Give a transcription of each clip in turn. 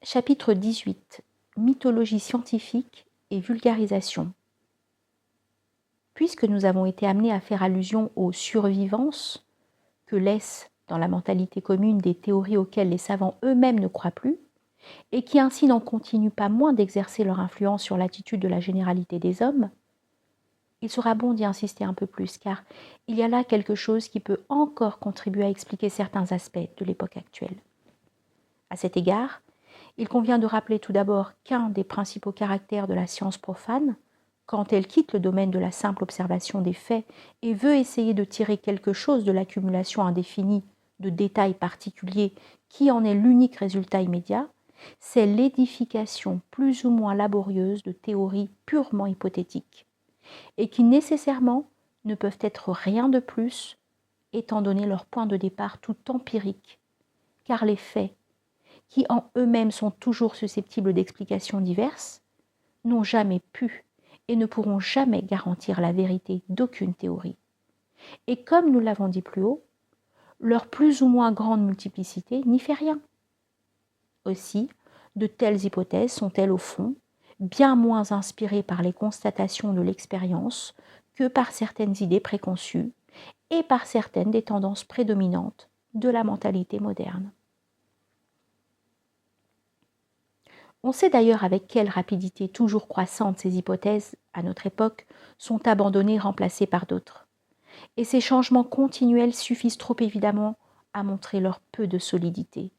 Chapitre 18. Mythologie scientifique et vulgarisation. Puisque nous avons été amenés à faire allusion aux survivances que laissent dans la mentalité commune des théories auxquelles les savants eux-mêmes ne croient plus, et qui ainsi n'en continuent pas moins d'exercer leur influence sur l'attitude de la généralité des hommes, il sera bon d'y insister un peu plus, car il y a là quelque chose qui peut encore contribuer à expliquer certains aspects de l'époque actuelle. À cet égard, il convient de rappeler tout d'abord qu'un des principaux caractères de la science profane, quand elle quitte le domaine de la simple observation des faits et veut essayer de tirer quelque chose de l'accumulation indéfinie de détails particuliers qui en est l'unique résultat immédiat, c'est l'édification plus ou moins laborieuse de théories purement hypothétiques, et qui nécessairement ne peuvent être rien de plus, étant donné leur point de départ tout empirique, car les faits, qui en eux-mêmes sont toujours susceptibles d'explications diverses, n'ont jamais pu et ne pourront jamais garantir la vérité d'aucune théorie. Et comme nous l'avons dit plus haut, leur plus ou moins grande multiplicité n'y fait rien. Aussi, de telles hypothèses sont-elles au fond bien moins inspirées par les constatations de l'expérience que par certaines idées préconçues et par certaines des tendances prédominantes de la mentalité moderne. On sait d'ailleurs avec quelle rapidité toujours croissante ces hypothèses, à notre époque, sont abandonnées et remplacées par d'autres. Et ces changements continuels suffisent trop évidemment à montrer leur peu de solidité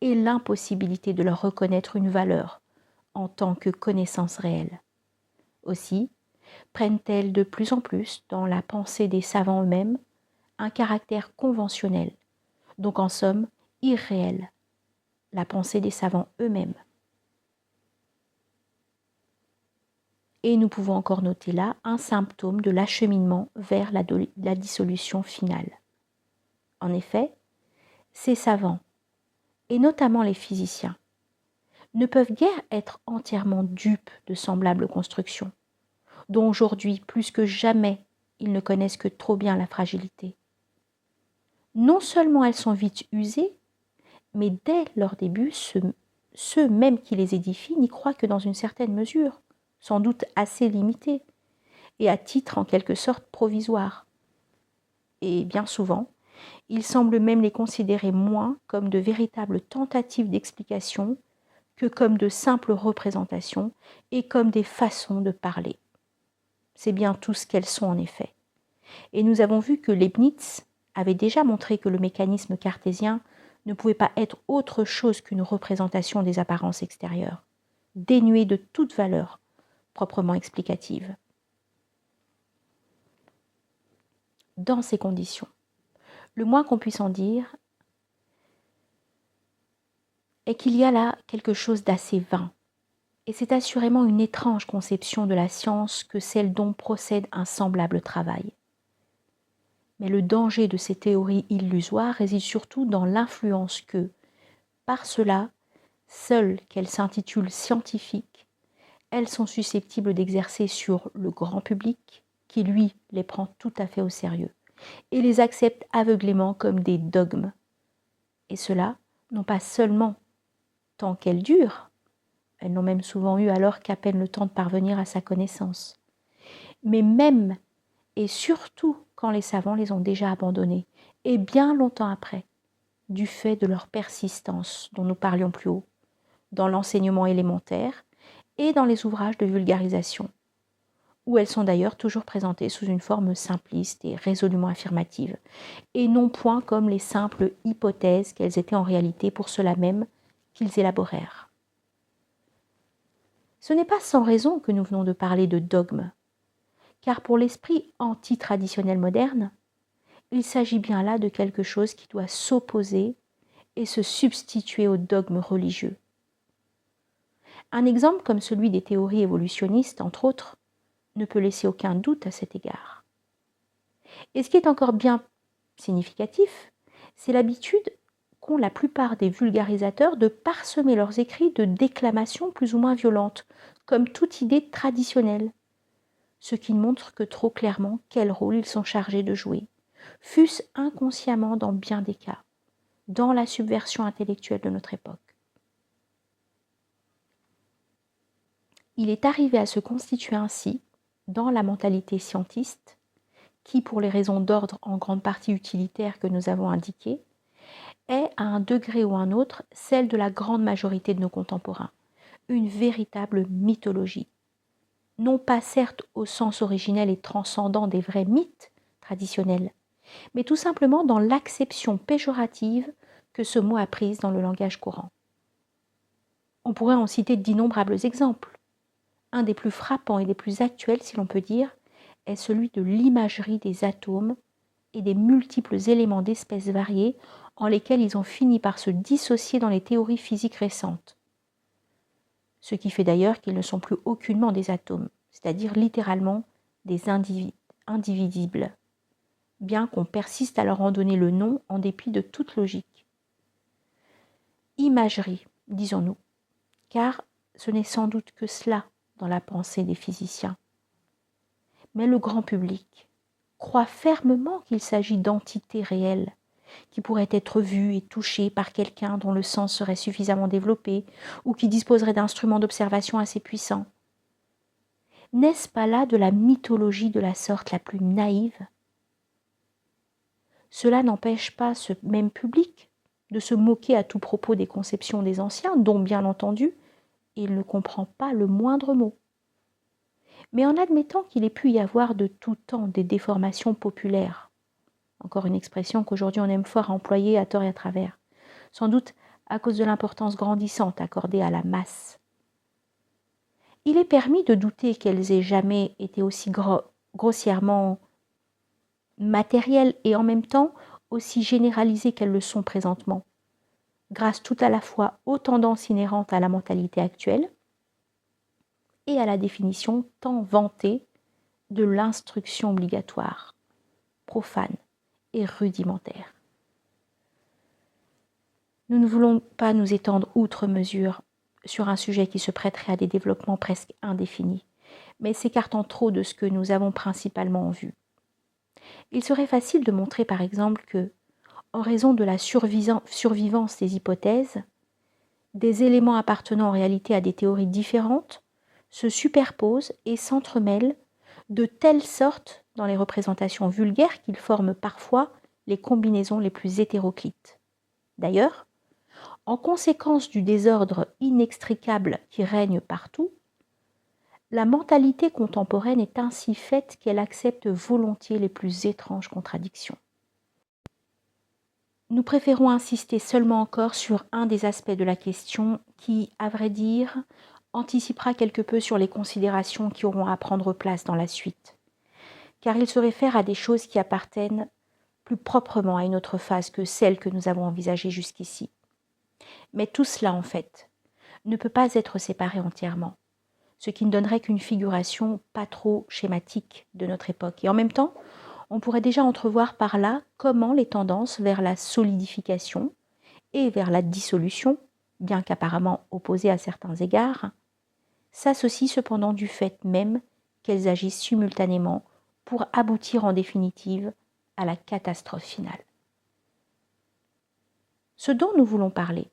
et l'impossibilité de leur reconnaître une valeur en tant que connaissance réelle. Aussi, prennent-elles de plus en plus, dans la pensée des savants eux-mêmes, un caractère conventionnel, donc en somme irréel, la pensée des savants eux-mêmes. Et nous pouvons encore noter là un symptôme de l'acheminement vers la dissolution finale. En effet, ces savants, et notamment les physiciens, ne peuvent guère être entièrement dupes de semblables constructions, dont aujourd'hui, plus que jamais, ils ne connaissent que trop bien la fragilité. Non seulement elles sont vite usées, mais dès leur début, ceux même qui les édifient n'y croient que dans une certaine mesure, sans doute assez limitée, et à titre en quelque sorte provisoire. Et bien souvent, il semble même les considérer moins comme de véritables tentatives d'explication que comme de simples représentations et comme des façons de parler. C'est bien tout ce qu'elles sont en effet. Et nous avons vu que Leibniz avait déjà montré que le mécanisme cartésien ne pouvait pas être autre chose qu'une représentation des apparences extérieures, dénuée de toute valeur proprement explicative. Dans ces conditions, le moins qu'on puisse en dire est qu'il y a là quelque chose d'assez vain, et c'est assurément une étrange conception de la science que celle dont procède un semblable travail. Mais le danger de ces théories illusoires réside surtout dans l'influence que, par cela, seules qu'elles s'intitulent scientifiques, elles sont susceptibles d'exercer sur le grand public, qui lui les prend tout à fait au sérieux, et les accepte aveuglément comme des dogmes. Et cela, non pas seulement tant qu'elles durent, elles n'ont même souvent eu alors qu'à peine le temps de parvenir à sa connaissance, mais même et surtout quand les savants les ont déjà abandonnées, et bien longtemps après, du fait de leur persistance dont nous parlions plus haut, dans l'enseignement élémentaire et dans les ouvrages de vulgarisation, où elles sont d'ailleurs toujours présentées sous une forme simpliste et résolument affirmative, et non point comme les simples hypothèses qu'elles étaient en réalité pour cela même qu'ils élaborèrent. Ce n'est pas sans raison que nous venons de parler de dogme, car pour l'esprit anti-traditionnel moderne, il s'agit bien là de quelque chose qui doit s'opposer et se substituer au dogme religieux. Un exemple comme celui des théories évolutionnistes, entre autres, ne peut laisser aucun doute à cet égard. Et ce qui est encore bien significatif, c'est l'habitude qu'ont la plupart des vulgarisateurs de parsemer leurs écrits de déclamations plus ou moins violentes, comme toute idée traditionnelle, ce qui ne montre que trop clairement quel rôle ils sont chargés de jouer, fût-ce inconsciemment dans bien des cas, dans la subversion intellectuelle de notre époque. Il est arrivé à se constituer ainsi, dans la mentalité scientiste, qui, pour les raisons d'ordre en grande partie utilitaires que nous avons indiquées, est, à un degré ou un autre, celle de la grande majorité de nos contemporains, une véritable mythologie. Non pas certes au sens originel et transcendant des vrais mythes traditionnels, mais tout simplement dans l'acception péjorative que ce mot a prise dans le langage courant. On pourrait en citer d'innombrables exemples. Un des plus frappants et des plus actuels, si l'on peut dire, est celui de l'imagerie des atomes et des multiples éléments d'espèces variées en lesquels ils ont fini par se dissocier dans les théories physiques récentes. Ce qui fait d'ailleurs qu'ils ne sont plus aucunement des atomes, c'est-à-dire littéralement des indivisibles, bien qu'on persiste à leur en donner le nom en dépit de toute logique. Imagerie, disons-nous, car ce n'est sans doute que cela dans la pensée des physiciens. Mais le grand public croit fermement qu'il s'agit d'entités réelles, qui pourraient être vues et touchées par quelqu'un dont le sens serait suffisamment développé ou qui disposerait d'instruments d'observation assez puissants. N'est-ce pas là de la mythologie de la sorte la plus naïve ? Cela n'empêche pas ce même public de se moquer à tout propos des conceptions des anciens, dont bien entendu, il ne comprend pas le moindre mot. Mais en admettant qu'il ait pu y avoir de tout temps des déformations populaires, encore une expression qu'aujourd'hui on aime fort employer à tort et à travers, sans doute à cause de l'importance grandissante accordée à la masse, il est permis de douter qu'elles aient jamais été aussi grossièrement matérielles et en même temps aussi généralisées qu'elles le sont présentement, grâce tout à la fois aux tendances inhérentes à la mentalité actuelle et à la définition tant vantée de l'instruction obligatoire, profane et rudimentaire. Nous ne voulons pas nous étendre outre mesure sur un sujet qui se prêterait à des développements presque indéfinis, mais s'écartant trop de ce que nous avons principalement en vue. Il serait facile de montrer par exemple que, en raison de la survivance des hypothèses, des éléments appartenant en réalité à des théories différentes se superposent et s'entremêlent de telle sorte dans les représentations vulgaires qu'ils forment parfois les combinaisons les plus hétéroclites. D'ailleurs, en conséquence du désordre inextricable qui règne partout, la mentalité contemporaine est ainsi faite qu'elle accepte volontiers les plus étranges contradictions. Nous préférons insister seulement encore sur un des aspects de la question qui, à vrai dire, anticipera quelque peu sur les considérations qui auront à prendre place dans la suite, car il se réfère à des choses qui appartiennent plus proprement à une autre phase que celle que nous avons envisagée jusqu'ici. Mais tout cela, en fait, ne peut pas être séparé entièrement, ce qui ne donnerait qu'une figuration pas trop schématique de notre époque. Et en même temps, on pourrait déjà entrevoir par là comment les tendances vers la solidification et vers la dissolution, bien qu'apparemment opposées à certains égards, s'associent cependant du fait même qu'elles agissent simultanément pour aboutir en définitive à la catastrophe finale. Ce dont nous voulons parler,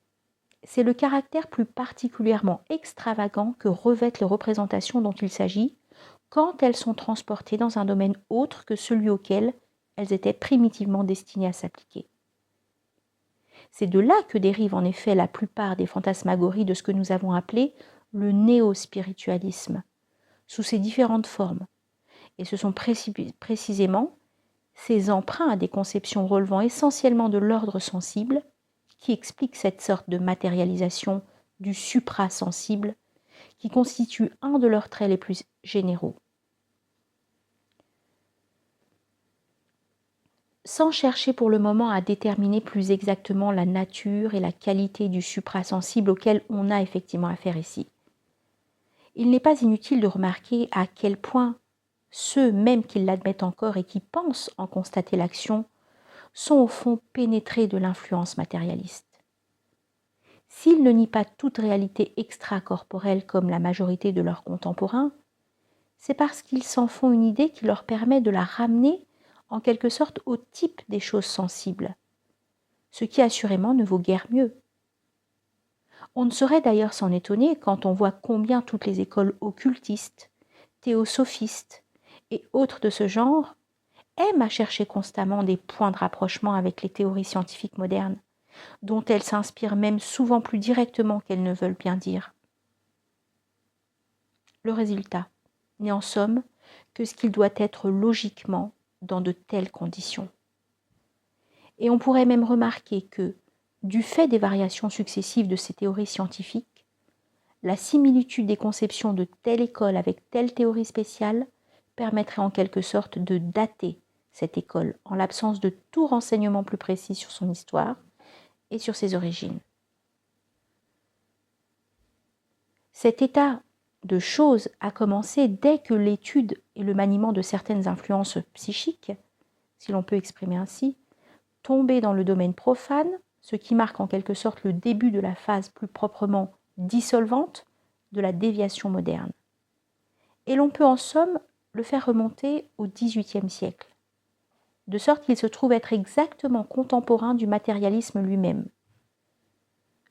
c'est le caractère plus particulièrement extravagant que revêtent les représentations dont il s'agit quand elles sont transportées dans un domaine autre que celui auquel elles étaient primitivement destinées à s'appliquer. C'est de là que dérivent en effet la plupart des fantasmagories de ce que nous avons appelé le néo-spiritualisme, sous ses différentes formes, et ce sont précisément ces emprunts à des conceptions relevant essentiellement de l'ordre sensible qui explique cette sorte de matérialisation du suprasensible qui constitue un de leurs traits les plus généraux. Sans chercher pour le moment à déterminer plus exactement la nature et la qualité du suprasensible auquel on a effectivement affaire ici, il n'est pas inutile de remarquer à quel point ceux même qui l'admettent encore et qui pensent en constater l'action sont au fond pénétrés de l'influence matérialiste. S'ils ne nient pas toute réalité extracorporelle comme la majorité de leurs contemporains, c'est parce qu'ils s'en font une idée qui leur permet de la ramener en quelque sorte au type des choses sensibles, ce qui assurément ne vaut guère mieux. On ne saurait d'ailleurs s'en étonner quand on voit combien toutes les écoles occultistes, théosophistes et autres de ce genre aiment à chercher constamment des points de rapprochement avec les théories scientifiques modernes, dont elles s'inspirent même souvent plus directement qu'elles ne veulent bien dire. Le résultat n'est en somme que ce qu'il doit être logiquement dans de telles conditions. Et on pourrait même remarquer que, du fait des variations successives de ces théories scientifiques, la similitude des conceptions de telle école avec telle théorie spéciale permettrait en quelque sorte de dater cette école en l'absence de tout renseignement plus précis sur son histoire et sur ses origines. Cet état de choses a commencé dès que l'étude et le maniement de certaines influences psychiques, si l'on peut exprimer ainsi, tombaient dans le domaine profane, ce qui marque en quelque sorte le début de la phase plus proprement dissolvante de la déviation moderne. Et l'on peut en somme le faire remonter au XVIIIe siècle, de sorte qu'il se trouve être exactement contemporain du matérialisme lui-même.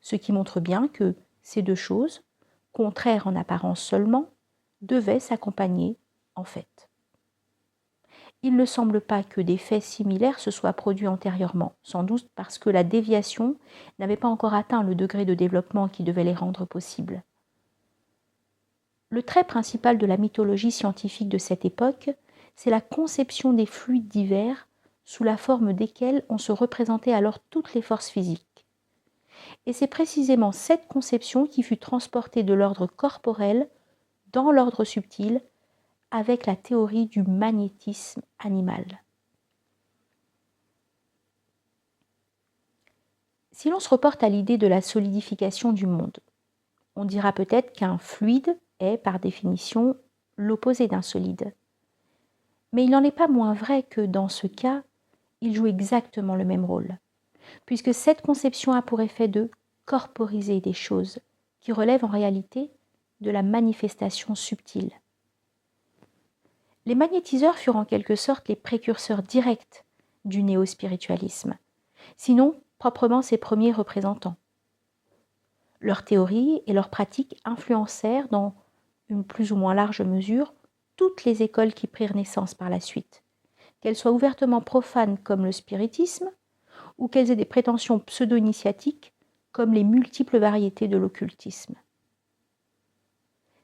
Ce qui montre bien que ces deux choses, contraires en apparence seulement, devaient s'accompagner en fait. Il ne semble pas que des faits similaires se soient produits antérieurement, sans doute parce que la déviation n'avait pas encore atteint le degré de développement qui devait les rendre possibles. Le trait principal de la mythologie scientifique de cette époque, c'est la conception des fluides divers sous la forme desquels on se représentait alors toutes les forces physiques. Et c'est précisément cette conception qui fut transportée de l'ordre corporel dans l'ordre subtil avec la théorie du magnétisme animal. Si l'on se reporte à l'idée de la solidification du monde, on dira peut-être qu'un fluide est, par définition, l'opposé d'un solide. Mais il n'en est pas moins vrai que, dans ce cas, il joue exactement le même rôle, puisque cette conception a pour effet de corporiser des choses qui relèvent en réalité de la manifestation subtile. Les magnétiseurs furent en quelque sorte les précurseurs directs du néo-spiritualisme, sinon proprement ses premiers représentants. Leurs théories et leurs pratiques influencèrent dans une plus ou moins large mesure toutes les écoles qui prirent naissance par la suite, qu'elles soient ouvertement profanes comme le spiritisme ou qu'elles aient des prétentions pseudo-initiatiques comme les multiples variétés de l'occultisme.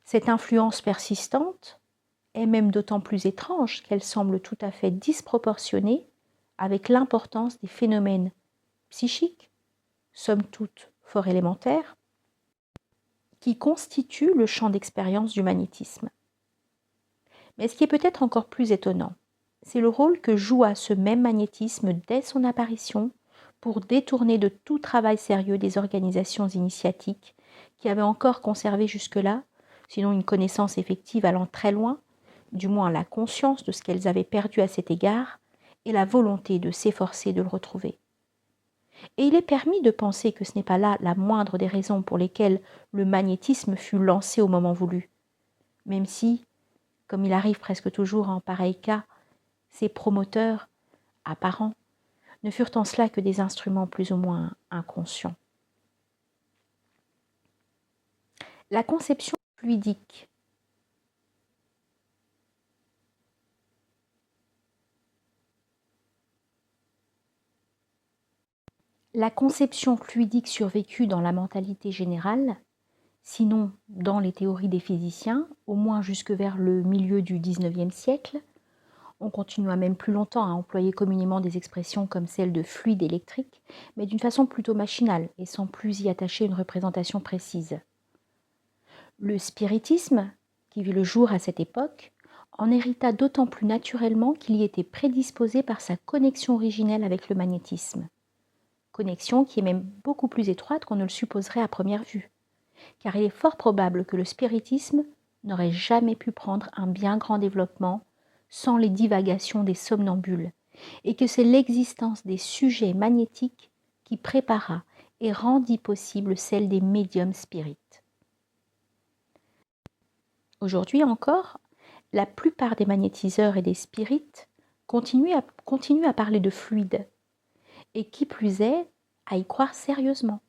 Cette influence persistante est même d'autant plus étrange qu'elle semble tout à fait disproportionnée avec l'importance des phénomènes psychiques, somme toute fort élémentaires, qui constituent le champ d'expérience du magnétisme. Mais ce qui est peut-être encore plus étonnant, c'est le rôle que joua ce même magnétisme dès son apparition pour détourner de tout travail sérieux des organisations initiatiques qui avaient encore conservé jusque-là, sinon une connaissance effective allant très loin, du moins la conscience de ce qu'elles avaient perdu à cet égard et la volonté de s'efforcer de le retrouver. Et il est permis de penser que ce n'est pas là la moindre des raisons pour lesquelles le magnétisme fut lancé au moment voulu, même si, comme il arrive presque toujours en pareil cas, ses promoteurs, apparents, ne furent en cela que des instruments plus ou moins inconscients. La conception fluidique survécut dans la mentalité générale, sinon dans les théories des physiciens, au moins jusque vers le milieu du XIXe siècle. On continua même plus longtemps à employer communément des expressions comme celle de fluide électrique, mais d'une façon plutôt machinale et sans plus y attacher une représentation précise. Le spiritisme, qui vit le jour à cette époque, en hérita d'autant plus naturellement qu'il y était prédisposé par sa connexion originelle avec le magnétisme. Connexion qui est même beaucoup plus étroite qu'on ne le supposerait à première vue, car il est fort probable que le spiritisme n'aurait jamais pu prendre un bien grand développement sans les divagations des somnambules, et que c'est l'existence des sujets magnétiques qui prépara et rendit possible celle des médiums spirites. Aujourd'hui encore, la plupart des magnétiseurs et des spirites continuent à parler de fluide, et qui plus est, à y croire sérieusement.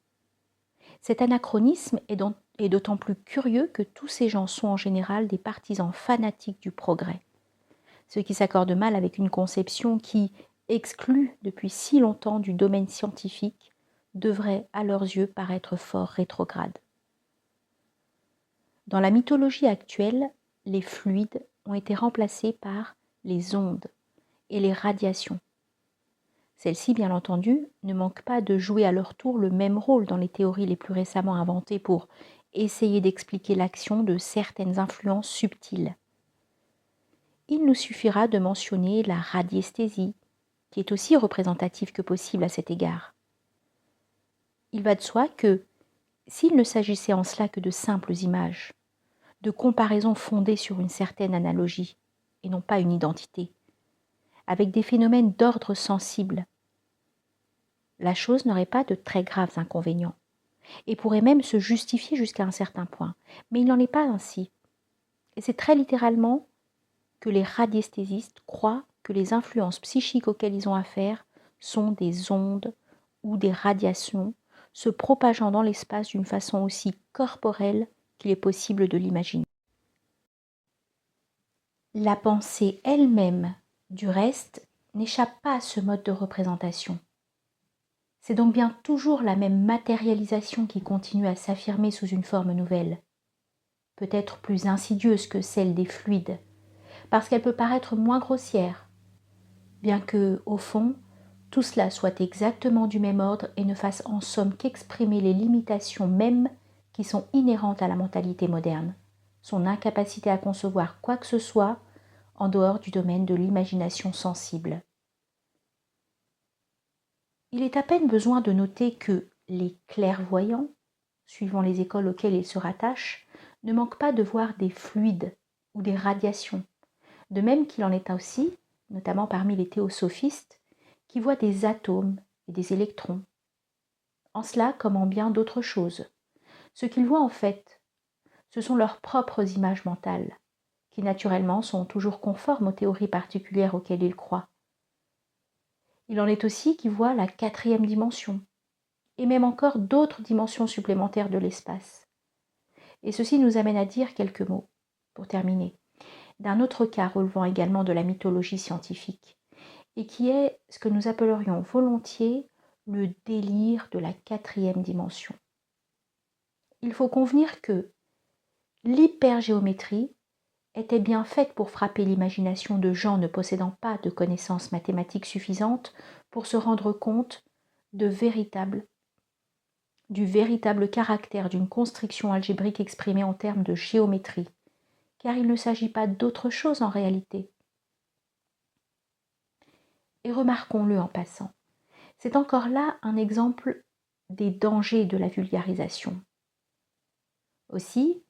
Cet anachronisme est d'autant plus curieux que tous ces gens sont en général des partisans fanatiques du progrès, ce qui s'accorde mal avec une conception qui, exclue depuis si longtemps du domaine scientifique, devrait à leurs yeux paraître fort rétrograde. Dans la mythologie actuelle, les fluides ont été remplacés par les ondes et les radiations. Celles-ci, bien entendu, ne manquent pas de jouer à leur tour le même rôle dans les théories les plus récemment inventées pour essayer d'expliquer l'action de certaines influences subtiles. Il nous suffira de mentionner la radiesthésie, qui est aussi représentative que possible à cet égard. Il va de soi que, s'il ne s'agissait en cela que de simples images, de comparaisons fondées sur une certaine analogie, et non pas une identité, avec des phénomènes d'ordre sensible, la chose n'aurait pas de très graves inconvénients, et pourrait même se justifier jusqu'à un certain point. Mais il n'en est pas ainsi. Et c'est très littéralement que les radiesthésistes croient que les influences psychiques auxquelles ils ont affaire sont des ondes ou des radiations se propageant dans l'espace d'une façon aussi corporelle qu'il est possible de l'imaginer. La pensée elle-même, du reste, n'échappe pas à ce mode de représentation. C'est donc bien toujours la même matérialisation qui continue à s'affirmer sous une forme nouvelle, peut-être plus insidieuse que celle des fluides, parce qu'elle peut paraître moins grossière, bien que, au fond, tout cela soit exactement du même ordre et ne fasse en somme qu'exprimer les limitations mêmes qui sont inhérentes à la mentalité moderne, son incapacité à concevoir quoi que ce soit en dehors du domaine de l'imagination sensible. Il est à peine besoin de noter que les clairvoyants, suivant les écoles auxquelles ils se rattachent, ne manquent pas de voir des fluides ou des radiations, de même qu'il en est aussi, notamment parmi les théosophistes, qui voient des atomes et des électrons. En cela comme en bien d'autres choses. Ce qu'ils voient en fait, ce sont leurs propres images mentales, qui naturellement sont toujours conformes aux théories particulières auxquelles ils croient. Il en est aussi qui voient la 4e dimension, et même encore d'autres dimensions supplémentaires de l'espace. Et ceci nous amène à dire quelques mots, pour terminer, d'un autre cas relevant également de la mythologie scientifique, et qui est ce que nous appellerions volontiers le délire de la 4e dimension. Il faut convenir que l'hypergéométrie était bien faite pour frapper l'imagination de gens ne possédant pas de connaissances mathématiques suffisantes pour se rendre compte du véritable caractère d'une construction algébrique exprimée en termes de géométrie, car il ne s'agit pas d'autre chose en réalité. Et remarquons-le en passant, c'est encore là un exemple des dangers de la vulgarisation. Aussi,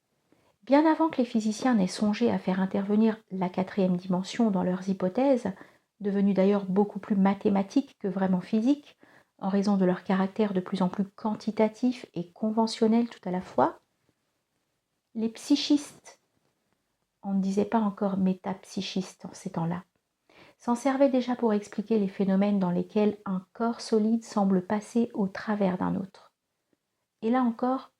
bien avant que les physiciens n'aient songé à faire intervenir la 4e dimension dans leurs hypothèses, devenues d'ailleurs beaucoup plus mathématiques que vraiment physiques, en raison de leur caractère de plus en plus quantitatif et conventionnel tout à la fois, les psychistes, on ne disait pas encore métapsychistes en ces temps-là, s'en servaient déjà pour expliquer les phénomènes dans lesquels un corps solide semble passer au travers d'un autre. Et là encore,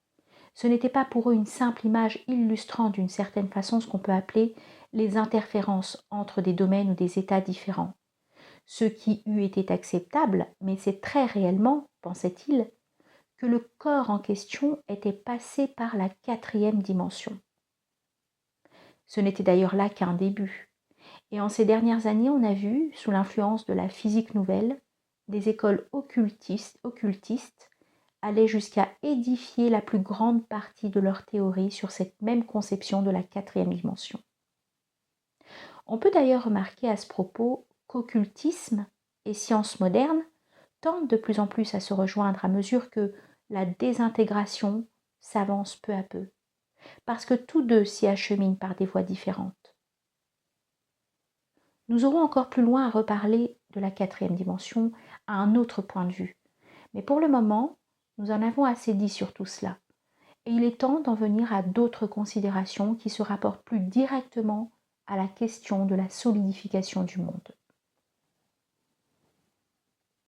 ce n'était pas pour eux une simple image illustrant d'une certaine façon ce qu'on peut appeler les interférences entre des domaines ou des états différents, ce qui eût été acceptable, mais c'est très réellement, pensait-il, que le corps en question était passé par la 4e dimension. Ce n'était d'ailleurs là qu'un début. Et en ces dernières années, on a vu, sous l'influence de la physique nouvelle, des écoles occultistes allaient jusqu'à édifier la plus grande partie de leur théorie sur cette même conception de la 4e dimension. On peut d'ailleurs remarquer à ce propos qu'occultisme et sciences modernes tendent de plus en plus à se rejoindre à mesure que la désintégration s'avance peu à peu, parce que tous deux s'y acheminent par des voies différentes. Nous aurons encore plus loin à reparler de la 4e dimension à un autre point de vue, mais pour le moment, nous en avons assez dit sur tout cela, et il est temps d'en venir à d'autres considérations qui se rapportent plus directement à la question de la solidification du monde.